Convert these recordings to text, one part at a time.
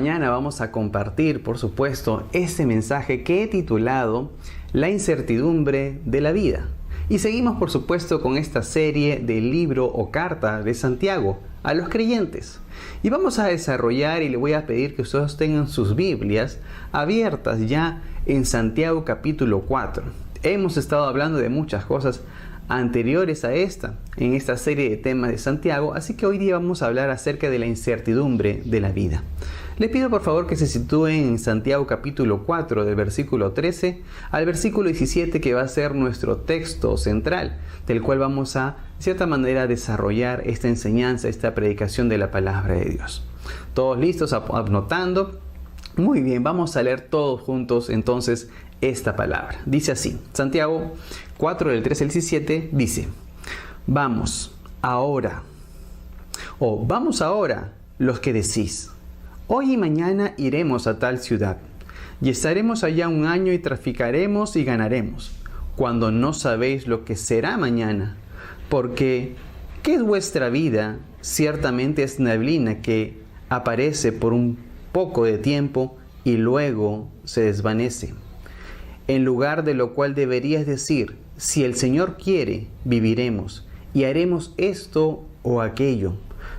mañana vamos a compartir, por supuesto, este mensaje que he titulado La incertidumbre de la vida. Y seguimos, por supuesto, con esta serie del libro o carta de Santiago a los creyentes. Y vamos a desarrollar, y le voy a pedir que ustedes tengan sus Biblias abiertas ya en Santiago capítulo 4. Hemos estado hablando de muchas cosas anteriores a en esta serie de temas de Santiago, así que hoy día vamos a hablar acerca de la incertidumbre de la vida. Les pido por favor que se sitúen en Santiago capítulo 4 del versículo 13 al versículo 17, que va a ser nuestro texto central, del cual vamos a, de cierta manera, desarrollar esta enseñanza, esta predicación de la palabra de Dios. ¿Todos listos? Anotando. Muy bien, vamos a leer todos juntos entonces esta palabra. Dice así, Santiago 4 del 13 al 17 dice: Vamos ahora los que decís, hoy y mañana iremos a tal ciudad, y estaremos allá un año y traficaremos y ganaremos, cuando no sabéis lo que será mañana, porque ¿qué es vuestra vida? Ciertamente es neblina que aparece por un poco de tiempo y luego se desvanece. En lugar de lo cual deberías decir, si el Señor quiere, viviremos, y haremos esto o aquello.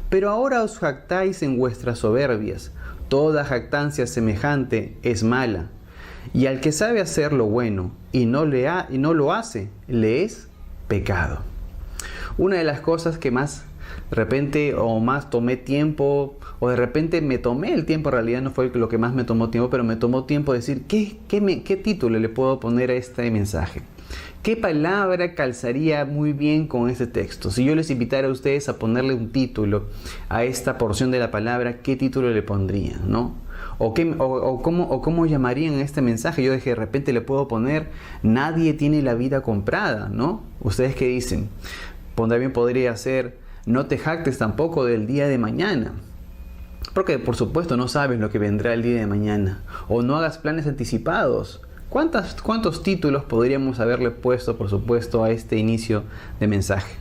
Pero ahora os jactáis en vuestras soberbias. Toda jactancia semejante es mala. Y al que sabe hacer lo bueno y no lo hace, le es pecado. Una de las cosas que más de repente tomé tiempo, o de repente me tomé el tiempo, en realidad no fue lo que más me tomó tiempo, pero me tomó tiempo decir, ¿qué título le puedo poner a este mensaje? ¿Qué palabra calzaría muy bien con este texto? Si yo les invitara a ustedes a ponerle un título a esta porción de la palabra, ¿qué título le pondrían, no? ¿O cómo llamarían este mensaje? Yo de repente le puedo poner, nadie tiene la vida comprada, ¿no? ¿Ustedes qué dicen? También podría ser, no te jactes tampoco del día de mañana, porque por supuesto no sabes lo que vendrá el día de mañana. O no hagas planes anticipados. ¿Cuántos títulos podríamos haberle puesto, por supuesto, a este inicio de mensaje?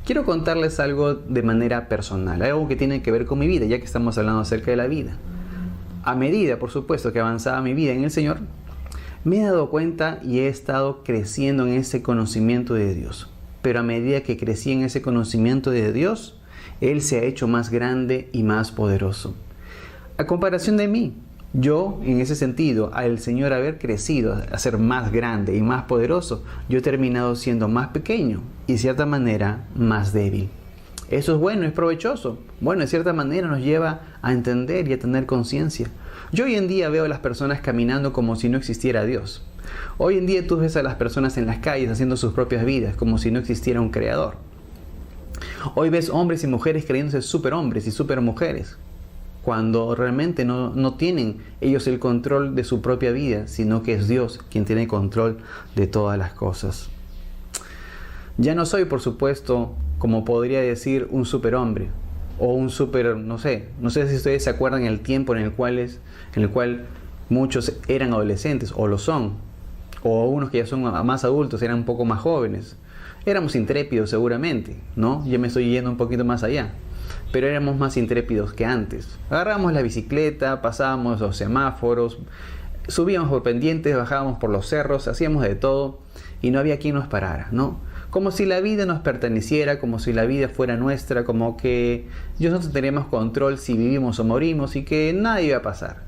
Quiero contarles algo de manera personal, algo que tiene que ver con mi vida, ya que estamos hablando acerca de la vida. A medida, por supuesto, que avanzaba mi vida en el Señor, me he dado cuenta y he estado creciendo en ese conocimiento de Dios. Pero a medida que crecí en ese conocimiento de Dios, Él se ha hecho más grande y más poderoso. A comparación de mí, yo, en ese sentido, al Señor haber crecido, a ser más grande y más poderoso, yo he terminado siendo más pequeño y, de cierta manera, más débil. Eso es bueno, es provechoso. Bueno, de cierta manera nos lleva a entender y a tener conciencia. Yo hoy en día veo a las personas caminando como si no existiera Dios. Hoy en día tú ves a las personas en las calles haciendo sus propias vidas como si no existiera un creador. Hoy ves hombres y mujeres creyéndose superhombres y supermujeres, cuando realmente no tienen ellos el control de su propia vida, sino que es Dios quien tiene control de todas las cosas. Ya no soy, por supuesto, como podría decir, un superhombre o un no sé si ustedes se acuerdan el tiempo en el cual muchos eran adolescentes o lo son, o unos que ya son más adultos eran un poco más jóvenes. Éramos intrépidos seguramente, ¿no? Yo me estoy yendo un poquito más allá. Pero éramos más intrépidos que antes. Agarrábamos la bicicleta, pasábamos los semáforos, subíamos por pendientes, bajábamos por los cerros, hacíamos de todo y no había quien nos parara, ¿no? Como si la vida nos perteneciera, como si la vida fuera nuestra, como que nosotros teníamos control si vivimos o morimos y que nada iba a pasar.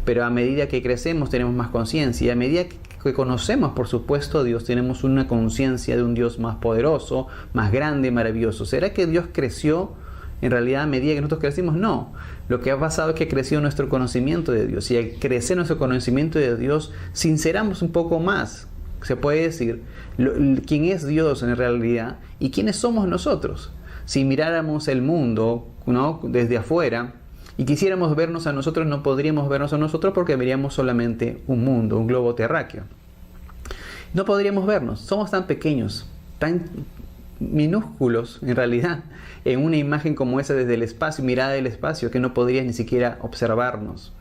Pero a medida que crecemos tenemos más conciencia y a medida que conocemos, por supuesto, a Dios, tenemos una conciencia de un Dios más poderoso, más grande, maravilloso. ¿Será que Dios creció en realidad a medida que nosotros crecimos? No. Lo que ha pasado es que creció nuestro conocimiento de Dios. Y al crecer nuestro conocimiento de Dios, sinceramos un poco más, se puede decir, quién es Dios en realidad y quiénes somos nosotros. Si miráramos el mundo, ¿no?, desde afuera y quisiéramos vernos a nosotros, no podríamos vernos a nosotros porque veríamos solamente un mundo, un globo terráqueo. No podríamos vernos. Somos tan pequeños, tan minúsculos en realidad, en una imagen como esa desde el espacio, mirada del espacio, que no podrías ni siquiera observarnos.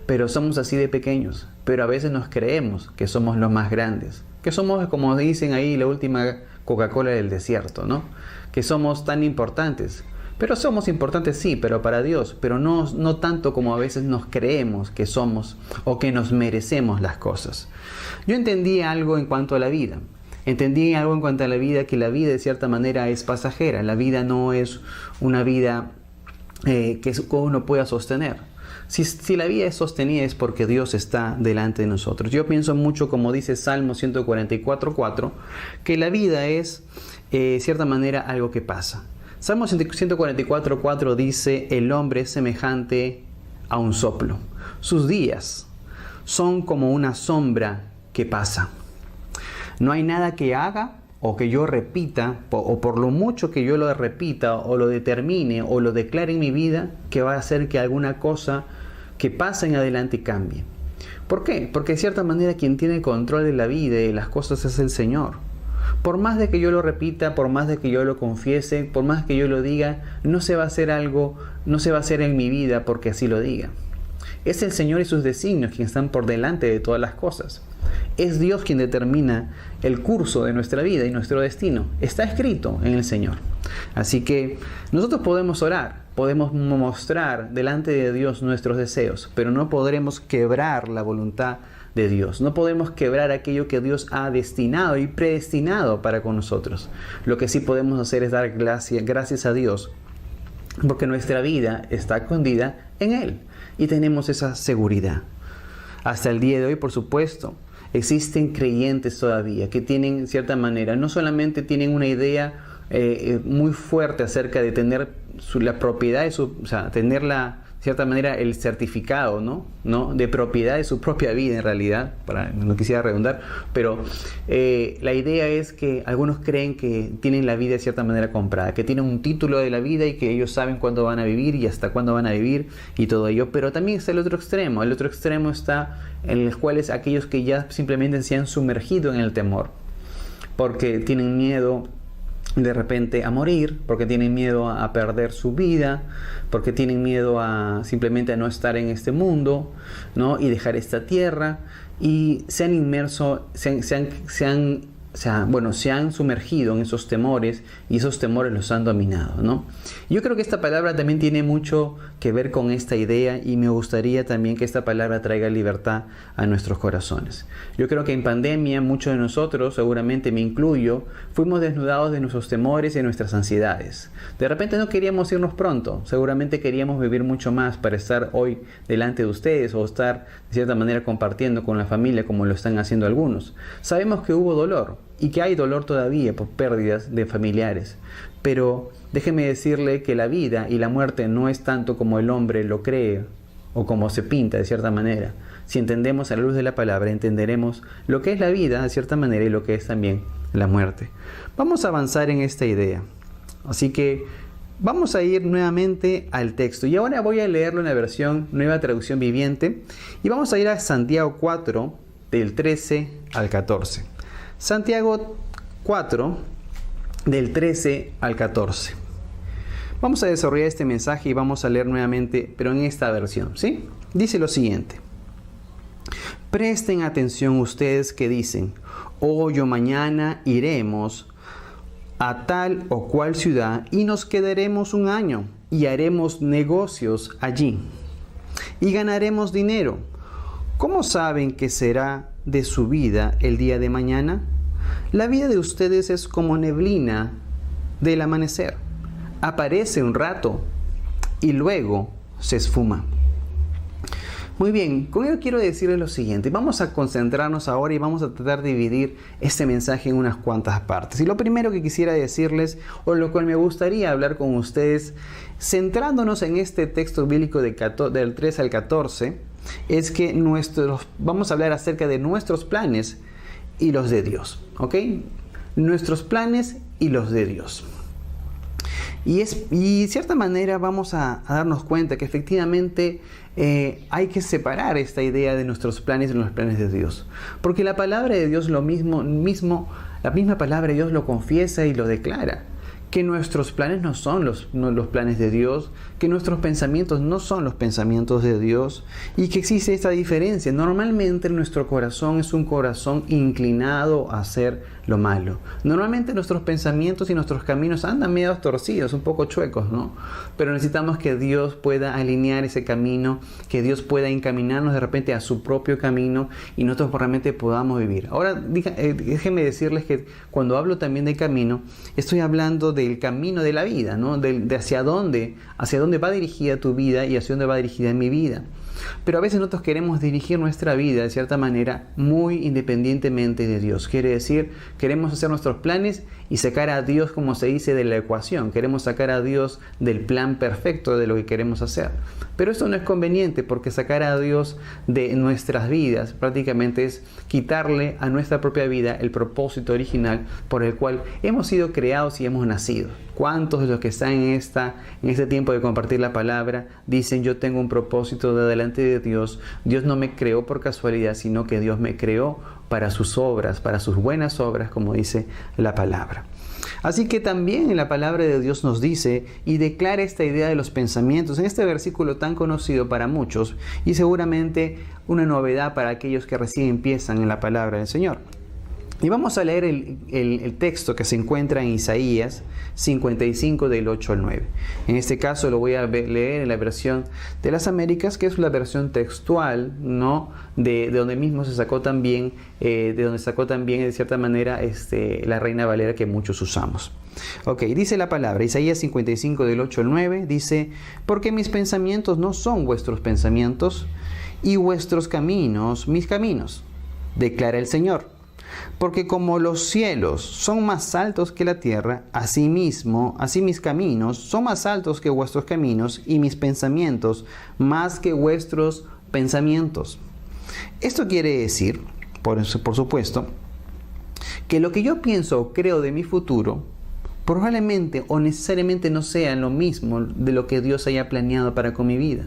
Pero somos así de pequeños, pero a veces nos creemos que somos los más grandes, que somos, como dicen ahí, la última Coca-Cola del desierto, ¿no? Que somos tan importantes. Pero somos importantes, sí, pero para Dios, pero no tanto como a veces nos creemos que somos o que nos merecemos las cosas. Yo entendí algo en cuanto a la vida. Entendí algo en cuanto a la vida, que la vida de cierta manera es pasajera. La vida no es una vida que uno pueda sostener. Si la vida es sostenida es porque Dios está delante de nosotros. Yo pienso mucho, como dice Salmo 144:4, que la vida es, de cierta manera, algo que pasa. Salmo 144:4 dice: el hombre es semejante a un soplo. Sus días son como una sombra que pasa. No hay nada que haga o que yo repita, o por lo mucho que yo lo repita o lo determine o lo declare en mi vida, que va a hacer que alguna cosa que pasa en adelante cambie. ¿Por qué? Porque de cierta manera quien tiene el control de la vida y de las cosas es el Señor. Por más de que yo lo repita, por más de que yo lo confiese, por más que yo lo diga, no se va a hacer algo, no se va a hacer en mi vida porque así lo diga. Es el Señor y sus designios quienes están por delante de todas las cosas. Es Dios quien determina el curso de nuestra vida y nuestro destino. Está escrito en el Señor. Así que nosotros podemos orar, podemos mostrar delante de Dios nuestros deseos, pero no podremos quebrar la voluntad de Dios. No podemos quebrar aquello que Dios ha destinado y predestinado para con nosotros. Lo que sí podemos hacer es dar gracias a Dios, porque nuestra vida está escondida en Él y tenemos esa seguridad. Hasta el día de hoy, por supuesto, existen creyentes todavía que tienen, en cierta manera, no solamente tienen una idea muy fuerte acerca de tener la propiedad, tener de cierta manera el certificado, ¿no? De propiedad de su propia vida, en realidad, no quisiera redundar, pero la idea es que algunos creen que tienen la vida de cierta manera comprada, que tienen un título de la vida y que ellos saben cuándo van a vivir y hasta cuándo van a vivir y todo ello. Pero también está el otro extremo. El otro extremo está en los cuales aquellos que ya simplemente se han sumergido en el temor, porque tienen miedo de repente a morir, porque tienen miedo a perder su vida, porque tienen miedo simplemente a no estar en este mundo, ¿no? Y dejar esta tierra, y se han inmerso, se han sumergido en esos temores, y esos temores los han dominado, ¿no? Yo creo que esta palabra también tiene mucho que ver con esta idea, y me gustaría también que esta palabra traiga libertad a nuestros corazones. Yo creo que en pandemia muchos de nosotros, seguramente me incluyo, fuimos desnudados de nuestros temores y de nuestras ansiedades. De repente no queríamos irnos pronto, seguramente queríamos vivir mucho más para estar hoy delante de ustedes o estar de cierta manera compartiendo con la familia como lo están haciendo algunos. Sabemos que hubo dolor y que hay dolor todavía por pérdidas de familiares, pero déjeme decirle que la vida y la muerte no es tanto como el hombre lo cree o como se pinta de cierta manera. Si entendemos a la luz de la palabra, entenderemos lo que es la vida de cierta manera y lo que es también la muerte. Vamos a avanzar en esta idea. Así que vamos a ir nuevamente al texto. Y ahora voy a leerlo en la versión Nueva Traducción Viviente. Y vamos a ir a Santiago 4, del 13 al 14. Santiago 4, del 13 al 14. Vamos a desarrollar este mensaje y vamos a leer nuevamente, pero en esta versión, ¿sí? Dice lo siguiente. Presten atención ustedes que dicen: hoy o mañana iremos a tal o cual ciudad y nos quedaremos un año y haremos negocios allí y ganaremos dinero. ¿Cómo saben que será de su vida el día de mañana? La vida de ustedes es como neblina del amanecer. Aparece un rato y luego se esfuma. Muy bien, con ello quiero decirles lo siguiente. Vamos a concentrarnos ahora y vamos a tratar de dividir este mensaje en unas cuantas partes. Y lo primero que quisiera decirles, o lo cual me gustaría hablar con ustedes, centrándonos en este texto bíblico del 13 al 14, es que vamos a hablar acerca de nuestros planes y los de Dios, ¿ok? Nuestros planes y los de Dios. Y de cierta manera vamos a darnos cuenta que efectivamente hay que separar esta idea de nuestros planes y los planes de Dios. Porque la palabra de Dios la misma palabra de Dios lo confiesa y lo declara. que nuestros planes no son los planes de Dios, que nuestros pensamientos no son los pensamientos de Dios y que existe esta diferencia. Normalmente nuestro corazón es un corazón inclinado a hacer lo malo. Normalmente nuestros pensamientos y nuestros caminos andan medio torcidos, un poco chuecos, ¿no? Pero necesitamos que Dios pueda alinear ese camino, que Dios pueda encaminarnos de repente a su propio camino y nosotros realmente podamos vivir. Ahora, déjenme decirles que cuando hablo también de camino, estoy hablando del camino de la vida, ¿no? De hacia dónde va dirigida tu vida y hacia dónde va dirigida mi vida. Pero a veces nosotros queremos dirigir nuestra vida de cierta manera muy independientemente de Dios. Quiere decir, queremos hacer nuestros planes y sacar a Dios, como se dice, de la ecuación. Queremos sacar a Dios del plan perfecto de lo que queremos hacer. Pero esto no es conveniente, porque sacar a Dios de nuestras vidas prácticamente es quitarle a nuestra propia vida el propósito original por el cual hemos sido creados y hemos nacido. ¿Cuántos de los que están en este tiempo de compartir la palabra dicen: yo tengo un propósito de delante de Dios? Dios no me creó por casualidad, sino que Dios me creó para sus obras, para sus buenas obras, como dice la palabra. Así que también en la palabra de Dios nos dice y declara esta idea de los pensamientos en este versículo tan conocido para muchos y seguramente una novedad para aquellos que recién empiezan en la palabra del Señor. Y vamos a leer el texto que se encuentra en Isaías 55 del 8 al 9. En este caso lo voy a leer en la versión de las Américas, que es la versión textual, ¿no? De donde mismo se sacó también, de cierta manera la Reina Valera que muchos usamos. Ok, dice la palabra, Isaías 55 del 8 al 9, dice: porque mis pensamientos no son vuestros pensamientos, y vuestros caminos mis caminos, declara el Señor. Porque como los cielos son más altos que la tierra, así mis caminos son más altos que vuestros caminos, y mis pensamientos más que vuestros pensamientos. Esto quiere decir, por supuesto, que lo que yo pienso o creo de mi futuro probablemente o necesariamente no sea lo mismo de lo que Dios haya planeado para con mi vida.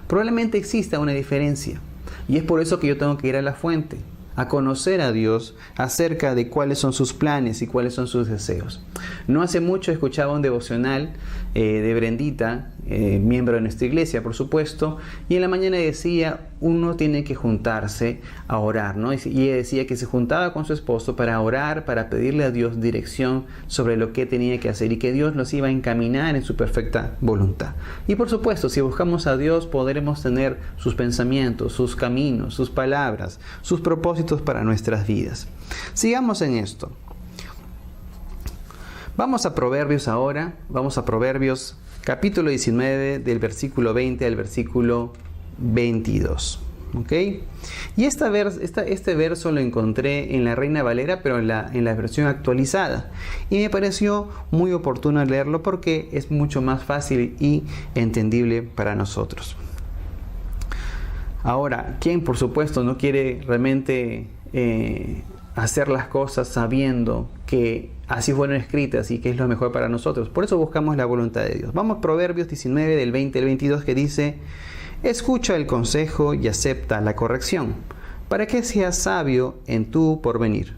Probablemente exista una diferencia, y es por eso que yo tengo que ir a la fuente, a conocer a Dios acerca de cuáles son sus planes y cuáles son sus deseos. No hace mucho escuchaba un devocional de Brendita, miembro de nuestra iglesia, por supuesto, y en la mañana decía: uno tiene que juntarse a orar, ¿no? Y ella decía que se juntaba con su esposo para orar, para pedirle a Dios dirección sobre lo que tenía que hacer y que Dios los iba a encaminar en su perfecta voluntad. Y por supuesto, si buscamos a Dios, podremos tener sus pensamientos, sus caminos, sus palabras, sus propósitos para nuestras vidas. Sigamos en esto. Vamos a Proverbios ahora, vamos a Proverbios capítulo 19 del versículo 20 al versículo 22. ¿Ok? Y este verso lo encontré en la Reina Valera, pero en la versión actualizada. Y me pareció muy oportuno leerlo porque es mucho más fácil y entendible para nosotros. Ahora, ¿quién por supuesto no quiere realmente hacer las cosas sabiendo que así fueron escritas y que es lo mejor para nosotros? Por eso buscamos la voluntad de Dios. Vamos a Proverbios 19 del 20 al 22, que dice: escucha el consejo y acepta la corrección, para que seas sabio en tu porvenir.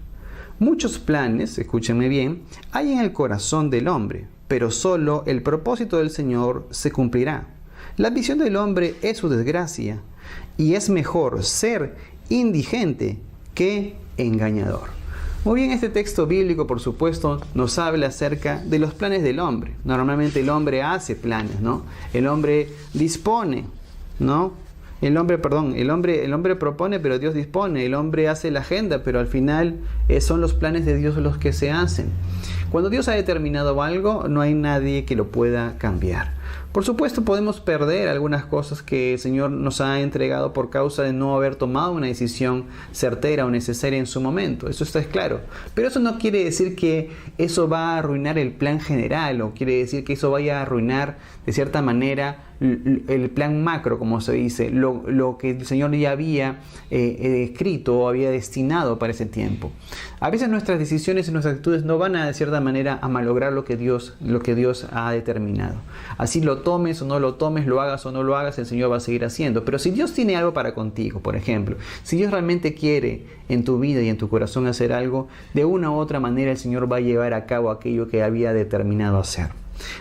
Muchos planes, escúchenme bien, hay en el corazón del hombre, pero solo el propósito del Señor se cumplirá. La visión del hombre es su desgracia, y es mejor ser indigente que engañador. Muy bien, este texto bíblico, por supuesto, nos habla acerca de los planes del hombre. Normalmente el hombre hace planes, ¿no? El hombre dispone, ¿no? El hombre propone, pero Dios dispone. El hombre hace la agenda, pero al final son los planes de Dios los que se hacen. Cuando Dios ha determinado algo, no hay nadie que lo pueda cambiar. Por supuesto, podemos perder algunas cosas que el Señor nos ha entregado por causa de no haber tomado una decisión certera o necesaria en su momento. Eso está claro. Pero eso no quiere decir que eso va a arruinar el plan general, o quiere decir que eso vaya a arruinar de cierta manera el plan macro, como se dice, lo que el Señor ya había escrito o había destinado para ese tiempo. A veces nuestras decisiones y nuestras actitudes no van a, de cierta manera, a malograr lo que Dios ha determinado. Así lo tomes o no lo tomes, lo hagas o no lo hagas, el Señor va a seguir haciendo. Pero si Dios tiene algo para contigo, por ejemplo, si Dios realmente quiere en tu vida y en tu corazón hacer algo, de una u otra manera el Señor va a llevar a cabo aquello que había determinado hacer.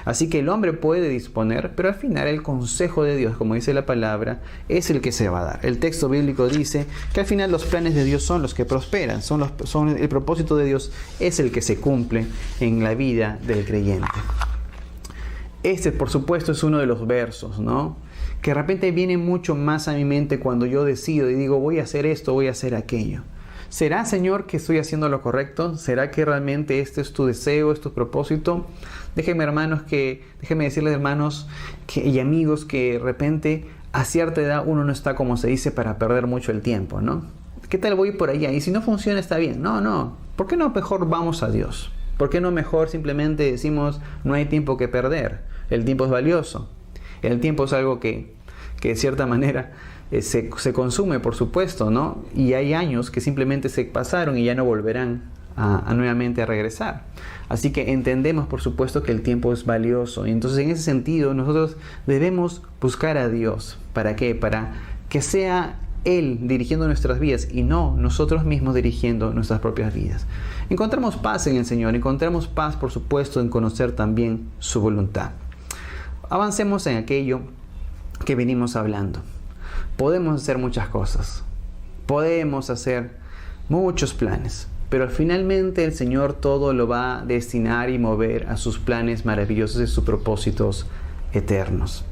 Así que el hombre puede disponer, pero al final el consejo de Dios, como dice la palabra, es el que se va a dar. El texto bíblico dice que al final los planes de Dios son los que prosperan, el propósito de Dios es el que se cumple en la vida del creyente. Este, por supuesto, es uno de los versos, ¿no?, que de repente viene mucho más a mi mente cuando yo decido y digo, voy a hacer esto, voy a hacer aquello. ¿Será, Señor, que estoy haciendo lo correcto? ¿Será que realmente este es tu deseo, es tu propósito? Déjenme decirles, hermanos y amigos, que de repente a cierta edad uno no está, como se dice, para perder mucho el tiempo, ¿no? ¿Qué tal voy por allá? Y si no funciona, está bien. No. ¿Por qué no mejor vamos a Dios? ¿Por qué no mejor simplemente decimos, no hay tiempo que perder? El tiempo es valioso. El tiempo es algo que de cierta manera se consume, por supuesto, ¿no? Y hay años que simplemente se pasaron y ya no volverán nuevamente a regresar. Así que entendemos, por supuesto, que el tiempo es valioso. Y entonces, en ese sentido, nosotros debemos buscar a Dios. ¿Para qué? Para que sea Él dirigiendo nuestras vidas y no nosotros mismos dirigiendo nuestras propias vidas. Encontramos paz en el Señor. Encontramos paz, por supuesto, en conocer también su voluntad. Avancemos en aquello que venimos hablando. Podemos hacer muchas cosas, podemos hacer muchos planes, pero finalmente el Señor todo lo va a destinar y mover a sus planes maravillosos y sus propósitos eternos.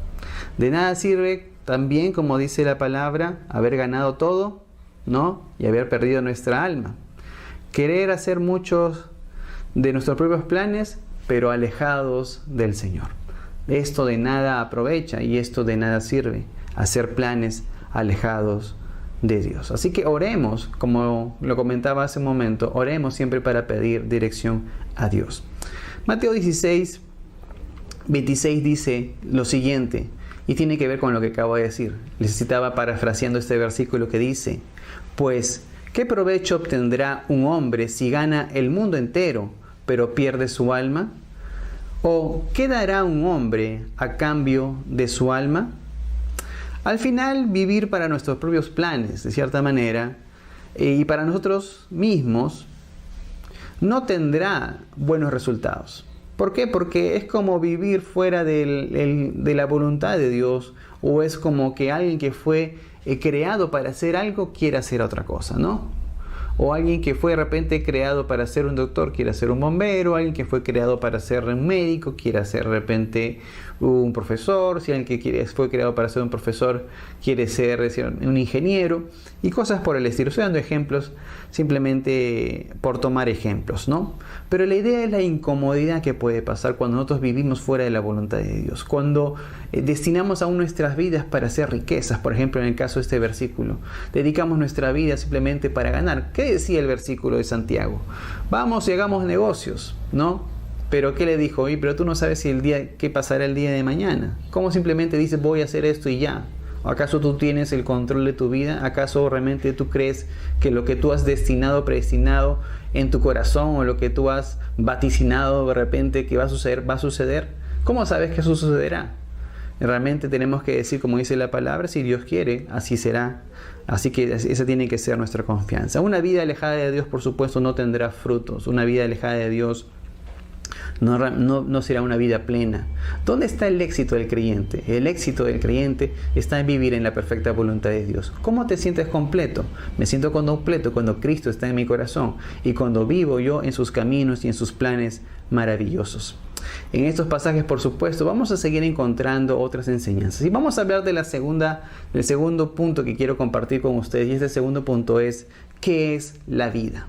De nada sirve también, como dice la palabra, haber ganado todo, ¿no?, y haber perdido nuestra alma. Querer hacer muchos de nuestros propios planes, pero alejados del Señor. Esto de nada aprovecha y esto de nada sirve, hacer planes alejados de Dios. Así que oremos, como lo comentaba hace un momento, oremos siempre para pedir dirección a Dios. Mateo 16, 26 dice lo siguiente, y tiene que ver con lo que acabo de decir. Les estaba parafraseando este versículo que dice, pues, ¿qué provecho obtendrá un hombre si gana el mundo entero, pero pierde su alma? ¿O qué dará un hombre a cambio de su alma? Al final, vivir para nuestros propios planes, de cierta manera, y para nosotros mismos, no tendrá buenos resultados. ¿Por qué? Porque es como vivir fuera de la voluntad de Dios, o es como que alguien que fue creado para hacer algo quiere hacer otra cosa, ¿no? O alguien que fue de repente creado para ser un doctor quiere ser un bombero, alguien que fue creado para ser un médico quiere ser de repente un profesor, si alguien que fue creado para ser un profesor quiere ser un ingeniero, y cosas por el estilo. Estoy dando ejemplos simplemente por tomar ejemplos, ¿no? Pero la idea es la incomodidad que puede pasar cuando nosotros vivimos fuera de la voluntad de Dios, cuando destinamos aún nuestras vidas para hacer riquezas. Por ejemplo, en el caso de este versículo, dedicamos nuestra vida simplemente para ganar. ¿Qué decía el versículo de Santiago? Vamos y hagamos negocios, ¿no? Pero ¿qué le dijo? Oye, pero tú no sabes qué pasará el día de mañana. ¿Cómo simplemente dices voy a hacer esto y ya? ¿O acaso tú tienes el control de tu vida? ¿Acaso realmente tú crees que lo que tú has predestinado en tu corazón, o lo que tú has vaticinado de repente que va a suceder, va a suceder? ¿Cómo sabes que eso sucederá? Realmente tenemos que decir, como dice la palabra, si Dios quiere, así será. Así que esa tiene que ser nuestra confianza. Una vida alejada de Dios, por supuesto, no tendrá frutos. Una vida alejada de Dios no será una vida plena. ¿Dónde está el éxito del creyente? El éxito del creyente está en vivir en la perfecta voluntad de Dios. ¿Cómo te sientes completo? Me siento completo cuando Cristo está en mi corazón y cuando vivo yo en sus caminos y en sus planes maravillosos. En estos pasajes, por supuesto, vamos a seguir encontrando otras enseñanzas. Y vamos a hablar del segundo punto que quiero compartir con ustedes. Y este segundo punto es, ¿qué es la vida?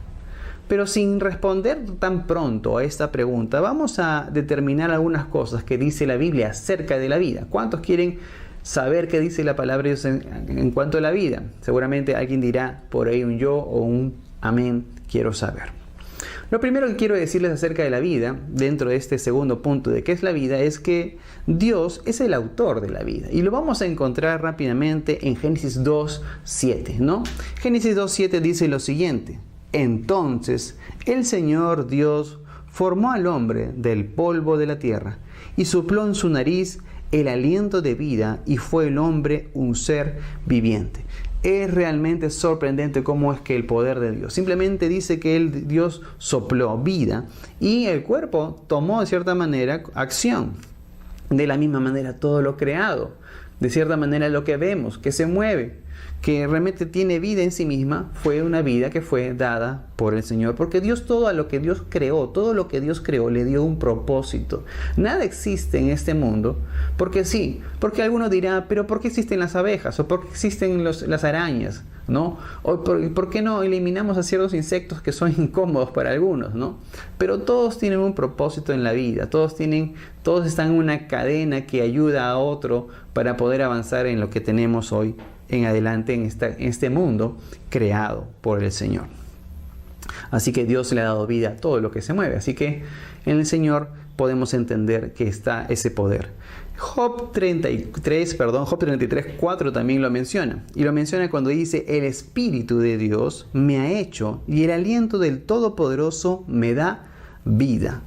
Pero sin responder tan pronto a esta pregunta, vamos a determinar algunas cosas que dice la Biblia acerca de la vida. ¿Cuántos quieren saber qué dice la palabra de Dios en cuanto a la vida? Seguramente alguien dirá por ahí un yo o un amén, quiero saber. Lo primero que quiero decirles acerca de la vida, dentro de este segundo punto de qué es la vida, es que Dios es el autor de la vida. Y lo vamos a encontrar rápidamente en Génesis 2:7, ¿no? Génesis 2:7 dice lo siguiente: entonces el Señor Dios formó al hombre del polvo de la tierra y sopló en su nariz el aliento de vida, y fue el hombre un ser viviente. Es realmente sorprendente cómo es que el poder de Dios simplemente dice que Dios sopló vida y el cuerpo tomó de cierta manera acción. De la misma manera todo lo creado, de cierta manera lo que vemos, que se mueve, que realmente tiene vida en sí misma, fue una vida que fue dada por el Señor. Porque Dios, todo lo que Dios creó le dio un propósito. Nada existe en este mundo porque sí, porque alguno dirá, pero ¿por qué existen las abejas? ¿O por qué existen las arañas? ¿No? ¿O por qué no eliminamos a ciertos insectos que son incómodos para algunos? ¿No? Pero todos tienen un propósito en la vida, todos están en una cadena que ayuda a otro para poder avanzar en lo que tenemos hoy en adelante en este mundo creado por el Señor. Así que Dios le ha dado vida a todo lo que se mueve. Así que en el Señor podemos entender que está ese poder. Job 33:4 también lo menciona. Y lo menciona cuando dice: el Espíritu de Dios me ha hecho y el aliento del Todopoderoso me da vida.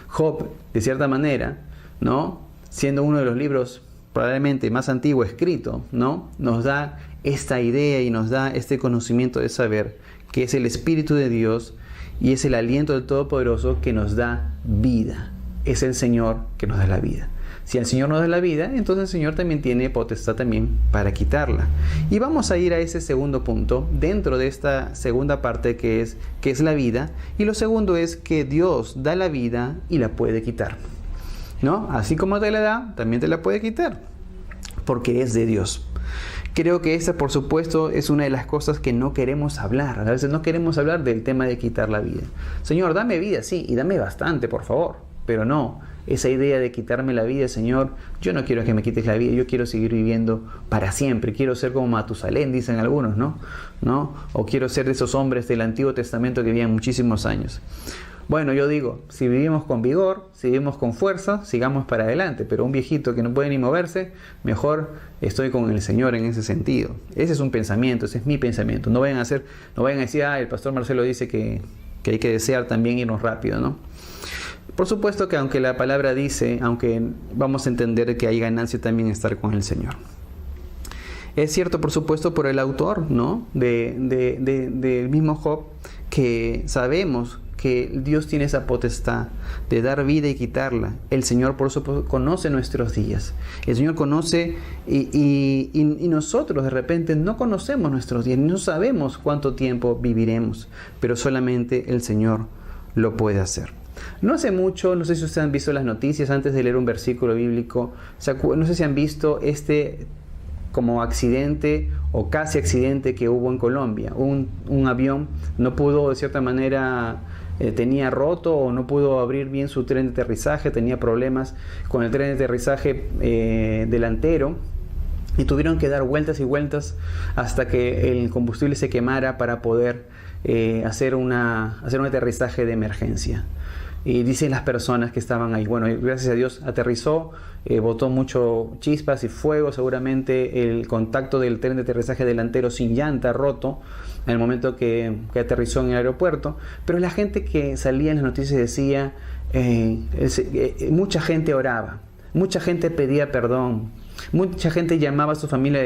Job, de cierta manera, ¿no?, siendo uno de los libros probablemente más antiguo escrito, ¿no?, nos da esta idea y nos da este conocimiento de saber que es el Espíritu de Dios y es el aliento del Todopoderoso que nos da vida. Es el Señor que nos da la vida. Si el Señor nos da la vida, entonces el Señor también tiene potestad también para quitarla. Y vamos a ir a ese segundo punto dentro de esta segunda parte que es la vida. Y lo segundo es que Dios da la vida y la puede quitar, ¿no? Así como te la da, también te la puede quitar, porque es de Dios. Creo que esa, por supuesto, es una de las cosas que no queremos hablar. A veces no queremos hablar del tema de quitar la vida. Señor, dame vida, sí, y dame bastante, por favor. Pero no, esa idea de quitarme la vida, Señor, yo no quiero que me quites la vida, yo quiero seguir viviendo para siempre. Quiero ser como Matusalén, dicen algunos, ¿no? O quiero ser de esos hombres del Antiguo Testamento que vivían muchísimos años. Bueno, yo digo, si vivimos con vigor, si vivimos con fuerza, sigamos para adelante. Pero un viejito que no puede ni moverse, mejor estoy con el Señor en ese sentido. Ese es un pensamiento, ese es mi pensamiento. No vayan a decir, el pastor Marcelo dice que hay que desear también irnos rápido, ¿no? Por supuesto que aunque la palabra dice, aunque vamos a entender que hay ganancia también estar con el Señor. Es cierto, por supuesto, por el autor, ¿no?, del mismo Job, que sabemos que Dios tiene esa potestad de dar vida y quitarla. El Señor, por supuesto, conoce nuestros días. El Señor conoce y nosotros de repente no conocemos nuestros días, no sabemos cuánto tiempo viviremos, pero solamente el Señor lo puede hacer. No hace mucho, no sé si ustedes han visto las noticias antes de leer un versículo bíblico, no sé si han visto como accidente o casi accidente que hubo en Colombia. Un avión no pudo, de cierta manera, tenía roto o no pudo abrir bien su tren de aterrizaje, tenía problemas con el tren de aterrizaje delantero y tuvieron que dar vueltas y vueltas hasta que el combustible se quemara para poder hacer un aterrizaje de emergencia. Y dicen las personas que estaban ahí, bueno, gracias a Dios aterrizó, botó mucho chispas y fuego, seguramente el contacto del tren de aterrizaje delantero sin llanta roto en el momento que aterrizó en el aeropuerto. Pero la gente que salía en las noticias decía, mucha gente oraba, mucha gente pedía perdón, mucha gente llamaba a su familia a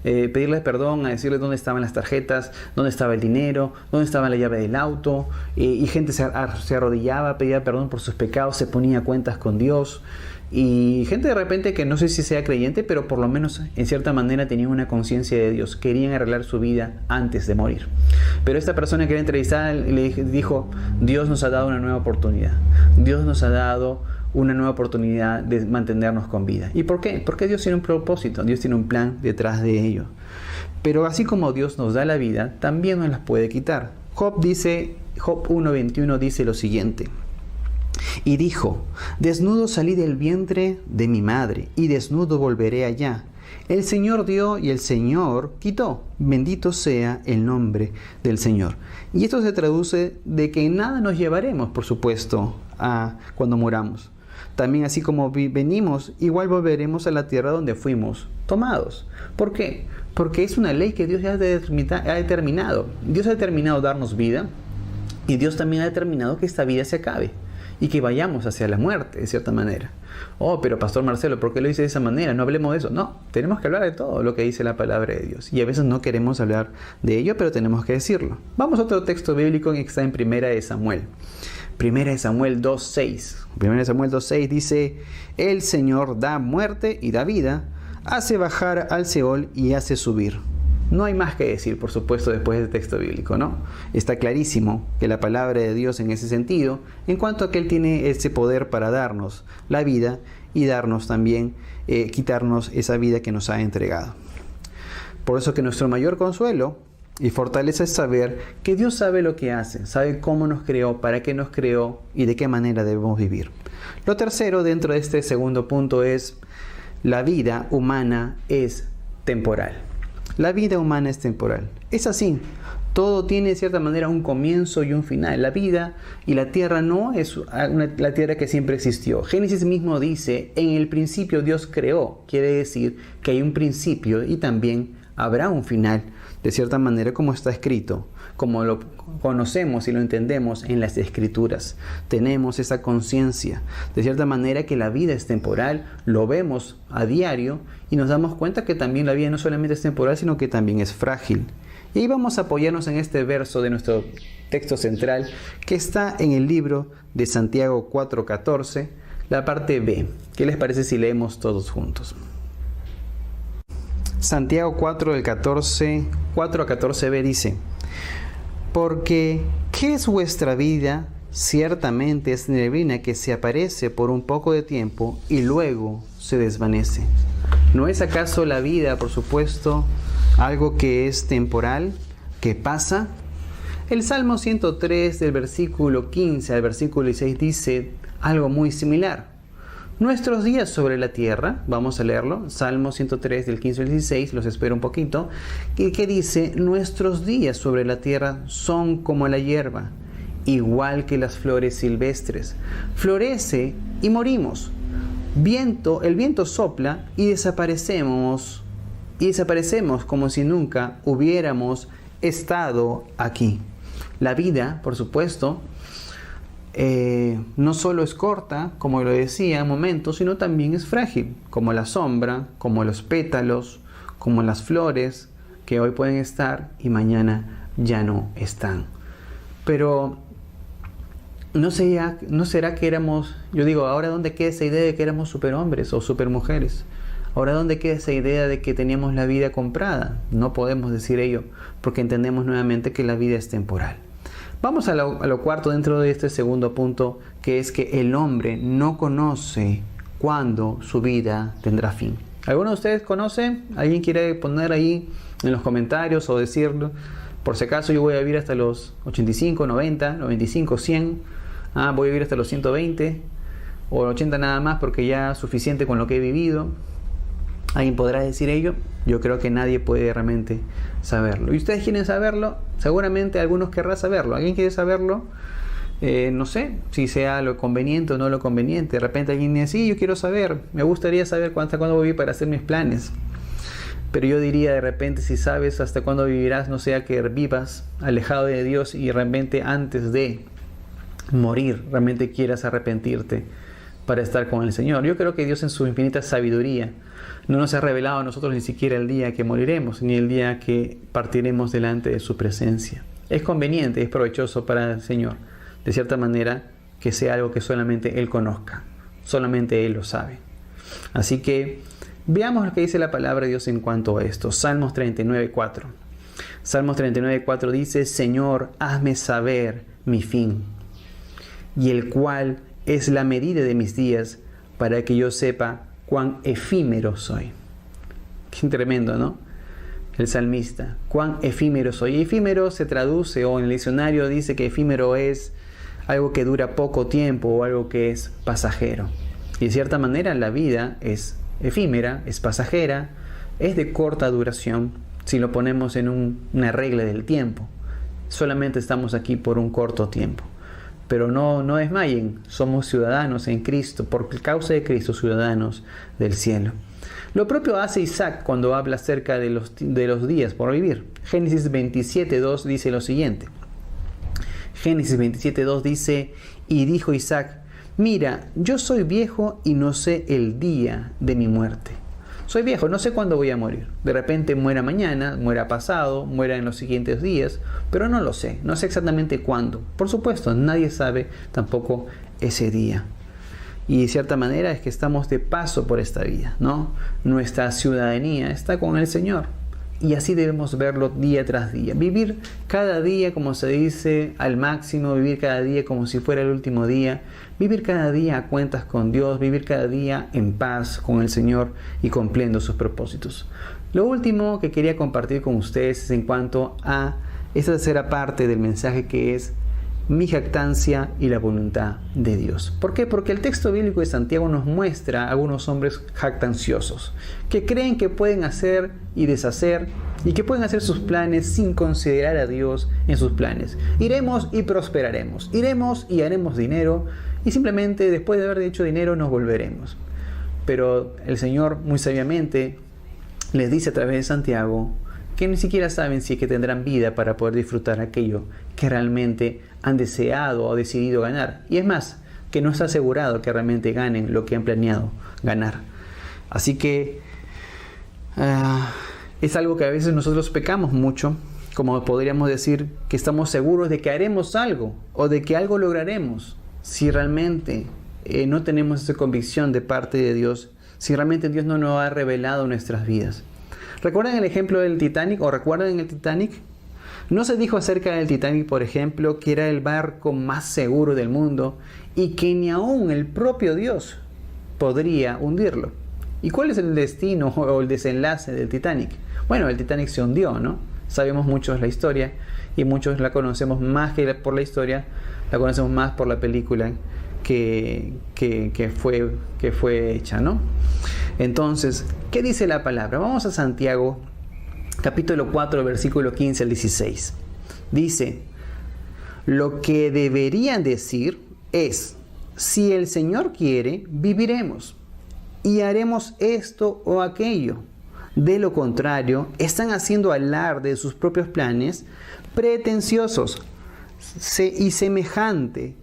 pedirle perdón, a decirle dónde estaban las tarjetas, dónde estaba el dinero, dónde estaba la llave del auto, y gente se arrodillaba, pedía perdón por sus pecados, se ponía cuentas con Dios. Y gente de repente que no sé si sea creyente, pero por lo menos en cierta manera tenía una conciencia de Dios, querían arreglar su vida antes de morir. Pero esta persona que era entrevistada le dijo, Dios nos ha dado una nueva oportunidad, Dios nos ha dado una nueva oportunidad de mantenernos con vida. ¿Y por qué? Porque Dios tiene un propósito, Dios tiene un plan detrás de ello. Pero así como Dios nos da la vida, también nos las puede quitar. Job 1:21 dice lo siguiente: y dijo, desnudo salí del vientre de mi madre, y desnudo volveré allá. El Señor dio y el Señor quitó. Bendito sea el nombre del Señor. Y esto se traduce de que en nada nos llevaremos, por supuesto, cuando muramos. También así como venimos, igual volveremos a la tierra donde fuimos tomados. ¿Por qué? Porque es una ley que Dios ya ha determinado. Dios ha determinado darnos vida y Dios también ha determinado que esta vida se acabe y que vayamos hacia la muerte, de cierta manera. Oh, pero Pastor Marcelo, ¿por qué lo dice de esa manera? No hablemos de eso. No, tenemos que hablar de todo lo que dice la palabra de Dios. Y a veces no queremos hablar de ello, pero tenemos que decirlo. Vamos a otro texto bíblico que está en 1 Samuel. 1 Samuel 2.6. 1 Samuel 2.6 dice: el Señor da muerte y da vida, hace bajar al Seol y hace subir. No hay más que decir, por supuesto, después del texto bíblico, ¿no? Está clarísimo que la palabra de Dios en ese sentido, en cuanto a que Él tiene ese poder para darnos la vida y darnos también, quitarnos esa vida que nos ha entregado. Por eso que nuestro mayor consuelo y fortaleza es saber que Dios sabe lo que hace, sabe cómo nos creó, para qué nos creó y de qué manera debemos vivir. Lo tercero dentro de este segundo punto es: la vida humana es temporal. La vida humana es temporal. Es así. Todo tiene de cierta manera un comienzo y un final. La vida y la tierra no es la tierra que siempre existió. Génesis mismo dice: en el principio Dios creó. Quiere decir que hay un principio y también habrá un final. De cierta manera, como está escrito, como lo conocemos y lo entendemos en las Escrituras. Tenemos esa conciencia. De cierta manera que la vida es temporal, lo vemos a diario y nos damos cuenta que también la vida no solamente es temporal, sino que también es frágil. Y ahí vamos a apoyarnos en este verso de nuestro texto central, que está en el libro de Santiago 4.14, la parte B. ¿Qué les parece si leemos todos juntos? Santiago 4 a 14b dice: porque ¿qué es vuestra vida? Ciertamente es neblina que se aparece por un poco de tiempo y luego se desvanece. ¿No es acaso la vida, por supuesto, algo que es temporal, que pasa? El Salmo 103 del versículo 15 al versículo 16 dice algo muy similar. Nuestros días sobre la tierra, vamos a leerlo, Salmo 103 del 15 al 16, los espero un poquito, que dice: nuestros días sobre la tierra son como la hierba, igual que las flores silvestres. Florece y morimos. El viento sopla y desaparecemos como si nunca hubiéramos estado aquí. La vida, por supuesto, no solo es corta, como lo decía en momentos, sino también es frágil, como la sombra, como los pétalos, como las flores que hoy pueden estar y mañana ya no están. Pero ¿no será que éramos, yo digo, ahora dónde queda esa idea de que éramos superhombres o supermujeres? Ahora dónde queda esa idea de que teníamos la vida comprada? No podemos decir ello, porque entendemos nuevamente que la vida es temporal. Vamos a lo cuarto dentro de este segundo punto, que es que el hombre no conoce cuándo su vida tendrá fin. ¿Alguno de ustedes conoce? ¿Alguien quiere poner ahí en los comentarios o decirlo? Por si acaso yo voy a vivir hasta los 85, 90, 95, 100. Voy a vivir hasta los 120 o 80 nada más, porque ya es suficiente con lo que he vivido. ¿Alguien podrá decir ello? Yo creo que nadie puede realmente saberlo. ¿Y ustedes quieren saberlo? Seguramente algunos querrán saberlo. ¿Alguien quiere saberlo? No sé si sea lo conveniente o no lo conveniente. De repente alguien dice: sí, yo quiero saber. Me gustaría saber hasta cuándo voy a vivir para hacer mis planes. Pero yo diría, de repente, si sabes hasta cuándo vivirás, no sea que vivas alejado de Dios y realmente antes de morir, realmente quieras arrepentirte para estar con el Señor. Yo creo que Dios, en su infinita sabiduría, no nos ha revelado a nosotros ni siquiera el día que moriremos, ni el día que partiremos delante de su presencia. Es conveniente, es provechoso para el Señor, de cierta manera, que sea algo que solamente Él conozca, solamente Él lo sabe. Así que veamos lo que dice la palabra de Dios en cuanto a esto. Salmos 39.4. Salmos 39.4 dice: Señor, hazme saber mi fin, y el cual es la medida de mis días, para que yo sepa cuán efímero soy. Qué tremendo, ¿no? El salmista, cuán efímero soy. Y efímero se traduce, o en el diccionario dice que efímero es algo que dura poco tiempo o algo que es pasajero. Y de cierta manera la vida es efímera, es pasajera, es de corta duración si lo ponemos en una regla del tiempo. Solamente estamos aquí por un corto tiempo. Pero no desmayen, somos ciudadanos en Cristo, por causa de Cristo, ciudadanos del cielo. Lo propio hace Isaac cuando habla acerca de los días por vivir. Génesis 27:2 dice lo siguiente. Génesis 27:2 dice: y dijo Isaac: mira, yo soy viejo y no sé el día de mi muerte. Soy viejo, no sé cuándo voy a morir. De repente muera mañana, muera pasado, muera en los siguientes días, pero no lo sé, no sé exactamente cuándo. Por supuesto, nadie sabe tampoco ese día. Y de cierta manera es que estamos de paso por esta vida, ¿no? Nuestra ciudadanía está con el Señor. Y así debemos verlo día tras día. Vivir cada día, como se dice, al máximo. Vivir cada día como si fuera el último día. Vivir cada día a cuentas con Dios. Vivir cada día en paz con el Señor y cumpliendo sus propósitos. Lo último que quería compartir con ustedes es en cuanto a esta tercera parte del mensaje, que es mi jactancia y la voluntad de Dios. ¿Por qué? Porque el texto bíblico de Santiago nos muestra a algunos hombres jactanciosos que creen que pueden hacer y deshacer y que pueden hacer sus planes sin considerar a Dios en sus planes. Iremos y prosperaremos, iremos y haremos dinero y simplemente después de haber hecho dinero nos volveremos. Pero el Señor muy sabiamente les dice a través de Santiago que ni siquiera saben si es que tendrán vida para poder disfrutar aquello que realmente han deseado o decidido ganar. Y es más, que no está asegurado que realmente ganen lo que han planeado ganar. Así que es algo que a veces nosotros pecamos mucho, como podríamos decir que estamos seguros de que haremos algo o de que algo lograremos, si realmente no tenemos esa convicción de parte de Dios, si realmente Dios no nos ha revelado nuestras vidas. ¿Recuerdan el ejemplo del Titanic o recuerdan el Titanic? No se dijo acerca del Titanic, por ejemplo, que era el barco más seguro del mundo y que ni aún el propio Dios podría hundirlo. ¿Y cuál es el destino o el desenlace del Titanic? Bueno, el Titanic se hundió, ¿no? Sabemos muchos la historia y muchos la conocemos más que por la historia, la conocemos más por la película que fue hecha, ¿no? Entonces, ¿qué dice la palabra? Vamos a Santiago, capítulo 4, versículo 15 al 16. Dice: lo que deberían decir es: si el Señor quiere, viviremos y haremos esto o aquello. De lo contrario, están haciendo alarde de sus propios planes, pretenciosos y semejante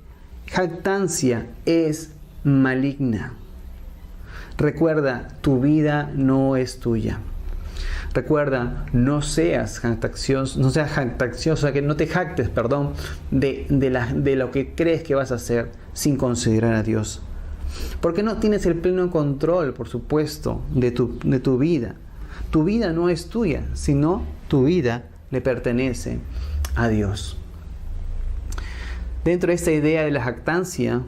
jactancia es maligna. Recuerda, tu vida no es tuya. Recuerda, no seas jactancioso, que no te jactes, de lo que crees que vas a hacer sin considerar a Dios. Porque no tienes el pleno control, por supuesto, de tu vida. Tu vida no es tuya, sino tu vida le pertenece a Dios. Dentro de esta idea de la jactancia,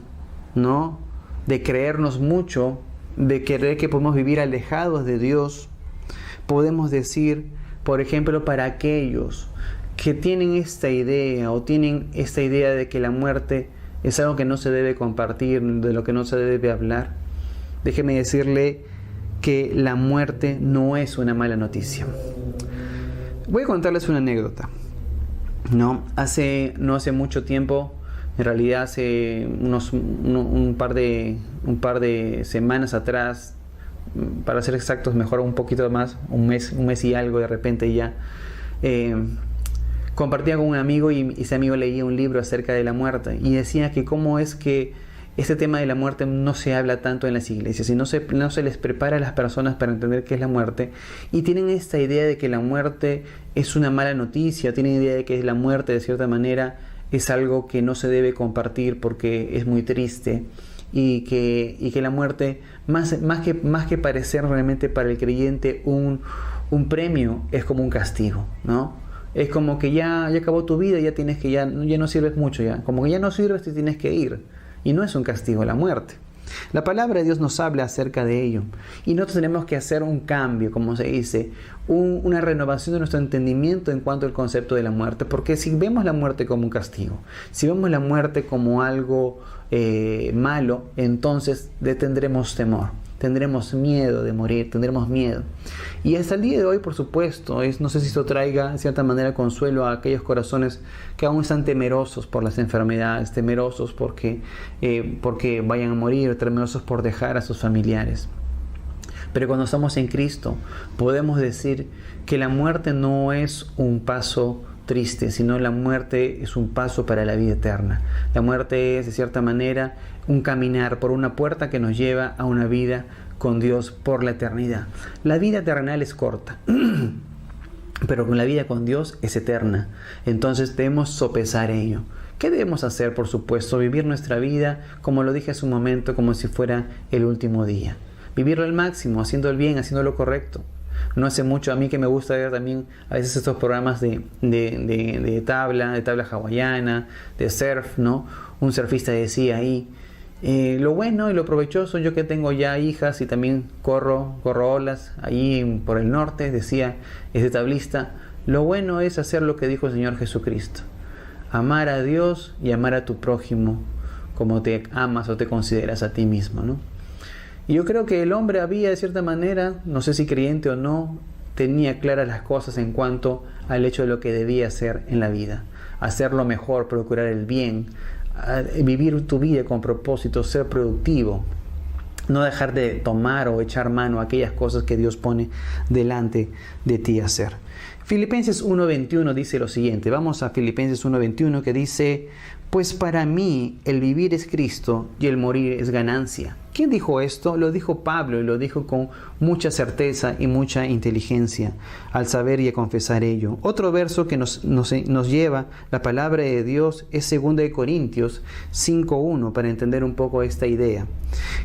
¿no?, de creernos mucho, de creer que podemos vivir alejados de Dios, podemos decir, por ejemplo, para aquellos que tienen esta idea o tienen esta idea de que la muerte es algo que no se debe compartir, de lo que no se debe hablar, déjeme decirle que la muerte no es una mala noticia. Voy a contarles una anécdota. No hace mucho tiempo, en realidad hace un par de semanas atrás, para ser exactos, mejor un poquito más, un mes y algo de repente ya, compartía con un amigo y ese amigo leía un libro acerca de la muerte y decía que cómo es que este tema de la muerte no se habla tanto en las iglesias y no se les prepara a las personas para entender qué es la muerte, y tienen esta idea de que la muerte es una mala noticia, tienen idea de que la muerte de cierta manera es algo que no se debe compartir porque es muy triste, y que la muerte, más que parecer realmente para el creyente un premio, es como un castigo, ¿no? Es como que ya acabó tu vida, ya no sirves mucho, como que ya no sirves, te tienes que ir. Y no es un castigo la muerte. La palabra de Dios nos habla acerca de ello. Y nosotros tenemos que hacer un cambio, como se dice, una renovación de nuestro entendimiento en cuanto al concepto de la muerte. Porque si vemos la muerte como un castigo, si vemos la muerte como algo malo, entonces le tendremos temor. tendremos miedo de morir, tendremos miedo. Y hasta el día de hoy, por supuesto, no sé si esto traiga de cierta manera consuelo a aquellos corazones que aún están temerosos por las enfermedades, temerosos porque vayan a morir, temerosos por dejar a sus familiares. Pero cuando estamos en Cristo, podemos decir que la muerte no es un paso triste, sino la muerte es un paso para la vida eterna. La muerte es, de cierta manera, un caminar por una puerta que nos lleva a una vida con Dios por la eternidad. La vida terrenal es corta, pero con la vida con Dios es eterna. Entonces debemos sopesar ello. ¿Qué debemos hacer? Por supuesto, vivir nuestra vida, como lo dije hace un momento, como si fuera el último día. Vivirlo al máximo, haciendo el bien, haciendo lo correcto. No hace mucho, a mí que me gusta ver también a veces estos programas de tabla hawaiana, de surf, ¿no? Un surfista decía ahí, lo bueno y lo provechoso, yo que tengo ya hijas y también corro olas ahí por el norte, decía ese tablista, lo bueno es hacer lo que dijo el Señor Jesucristo, amar a Dios y amar a tu prójimo como te amas o te consideras a ti mismo, ¿no? Y yo creo que el hombre había, de cierta manera, no sé si creyente o no, tenía claras las cosas en cuanto al hecho de lo que debía hacer en la vida. Hacer lo mejor, procurar el bien, vivir tu vida con propósito, ser productivo. No dejar de tomar o echar mano a aquellas cosas que Dios pone delante de ti hacer. Filipenses 1:21 dice lo siguiente. Vamos a Filipenses 1:21 que dice, pues para mí el vivir es Cristo y el morir es ganancia. ¿Quién dijo esto? Lo dijo Pablo y lo dijo con mucha certeza y mucha inteligencia al saber y a confesar ello. Otro verso que nos lleva la palabra de Dios es 2 Corintios 5:1 para entender un poco esta idea.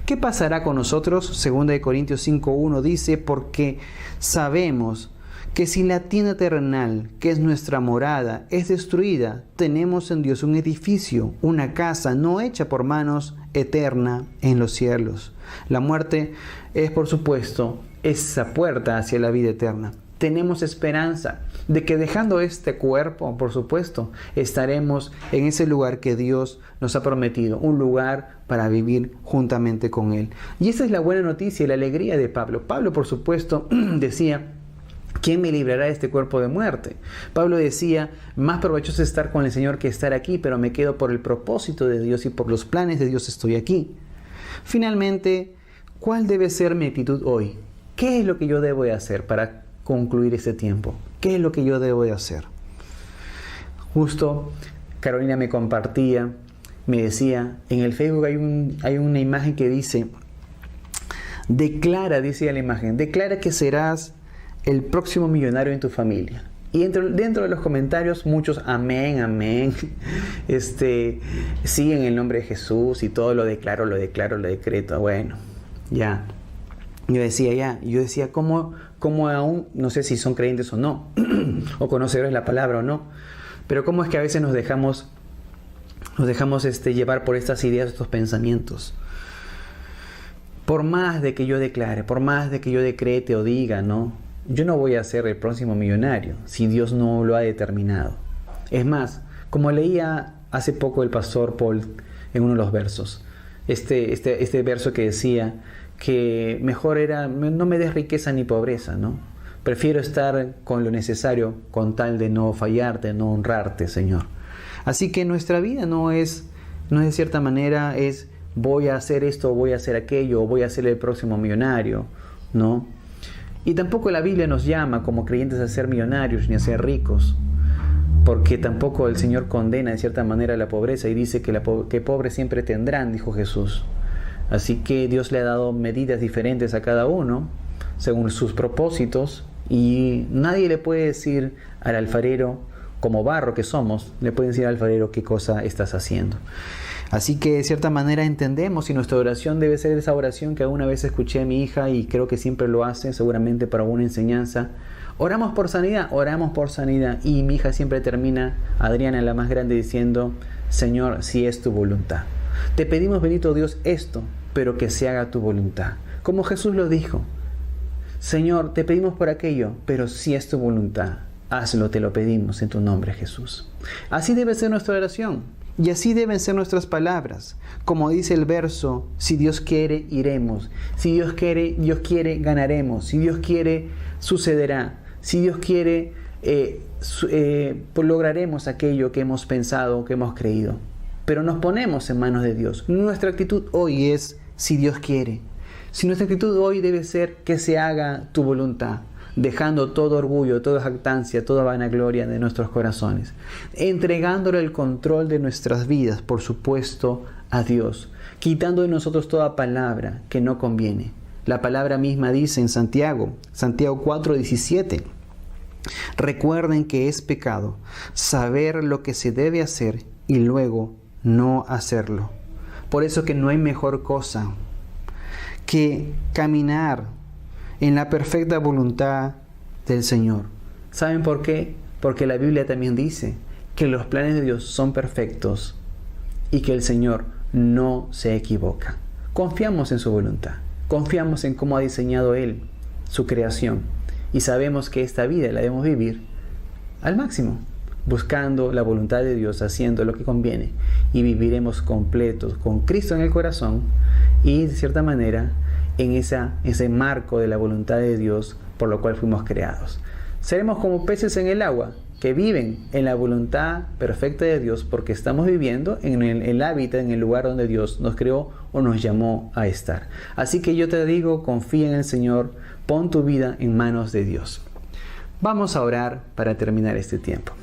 ¿Qué pasará con nosotros? 2 Corintios 5:1 dice, porque sabemos que si la tienda terrenal, que es nuestra morada, es destruida, tenemos en Dios un edificio, una casa no hecha por manos, eterna en los cielos. La muerte es, por supuesto, esa puerta hacia la vida eterna. Tenemos esperanza de que dejando este cuerpo, por supuesto, estaremos en ese lugar que Dios nos ha prometido, un lugar para vivir juntamente con Él. Y esa es la buena noticia y la alegría de Pablo. Pablo, por supuesto, decía, ¿quién me librará de este cuerpo de muerte? Pablo decía, más provechoso es estar con el Señor que estar aquí, pero me quedo por el propósito de Dios y por los planes de Dios estoy aquí. Finalmente, ¿cuál debe ser mi actitud hoy? ¿Qué es lo que yo debo de hacer para concluir este tiempo? ¿Qué es lo que yo debo de hacer? Justo Carolina me compartía, me decía, en el Facebook hay una imagen que dice, dice la imagen, declara que serás el próximo millonario en tu familia. Y dentro de los comentarios muchos amén, siguen el nombre de Jesús y todo lo declaro, lo decreto. Bueno, ya. Yo decía, ¿cómo aún, no sé si son creyentes o no, o conocedores de la palabra o no, pero cómo es que a veces nos dejamos llevar por estas ideas, estos pensamientos? Por más de que yo declare, por más de que yo decrete o diga, ¿no? Yo no voy a ser el próximo millonario si Dios no lo ha determinado. Es más, como leía hace poco el pastor Paul en uno de los versos, este verso que decía que mejor era, no me des riqueza ni pobreza, ¿no? Prefiero estar con lo necesario con tal de no fallarte, no honrarte, Señor. Así que nuestra vida no es de cierta manera, es voy a hacer esto, voy a hacer aquello, voy a ser el próximo millonario, ¿no? Y tampoco la Biblia nos llama como creyentes a ser millonarios ni a ser ricos, porque tampoco el Señor condena de cierta manera la pobreza y dice que pobres siempre tendrán, dijo Jesús. Así que Dios le ha dado medidas diferentes a cada uno según sus propósitos y nadie le puede decir al alfarero, como barro que somos, le puede decir al alfarero qué cosa estás haciendo. Así que de cierta manera entendemos y nuestra oración debe ser esa oración que alguna vez escuché a mi hija y creo que siempre lo hace, seguramente para alguna enseñanza. Oramos por sanidad y mi hija siempre termina, Adriana la más grande, diciendo, Señor, si es tu voluntad. Te pedimos, bendito Dios, esto, pero que se haga tu voluntad. Como Jesús lo dijo, Señor, te pedimos por aquello, pero si es tu voluntad, hazlo, te lo pedimos en tu nombre, Jesús. Así debe ser nuestra oración. Y así deben ser nuestras palabras. Como dice el verso, si Dios quiere, iremos. Si Dios quiere, ganaremos. Si Dios quiere, sucederá. Si Dios quiere, pues lograremos aquello que hemos pensado, que hemos creído. Pero nos ponemos en manos de Dios. Nuestra actitud hoy es, si Dios quiere. Si nuestra actitud hoy debe ser que se haga tu voluntad, dejando todo orgullo, toda jactancia, toda vanagloria de nuestros corazones, entregándole el control de nuestras vidas, por supuesto, a Dios, quitando de nosotros toda palabra que no conviene. La palabra misma dice en Santiago 4:17, recuerden que es pecado saber lo que se debe hacer y luego no hacerlo. Por eso que no hay mejor cosa que caminar en la perfecta voluntad del Señor. ¿Saben por qué? Porque la Biblia también dice que los planes de Dios son perfectos y que el Señor no se equivoca. Confiamos en su voluntad, confiamos en cómo ha diseñado Él su creación y sabemos que esta vida la debemos vivir al máximo, buscando la voluntad de Dios, haciendo lo que conviene, y viviremos completos con Cristo en el corazón y de cierta manera en ese marco de la voluntad de Dios por lo cual fuimos creados. Seremos como peces en el agua que viven en la voluntad perfecta de Dios porque estamos viviendo en el hábitat, en el lugar donde Dios nos creó o nos llamó a estar. Así que yo te digo, confía en el Señor, pon tu vida en manos de Dios. Vamos a orar para terminar este tiempo.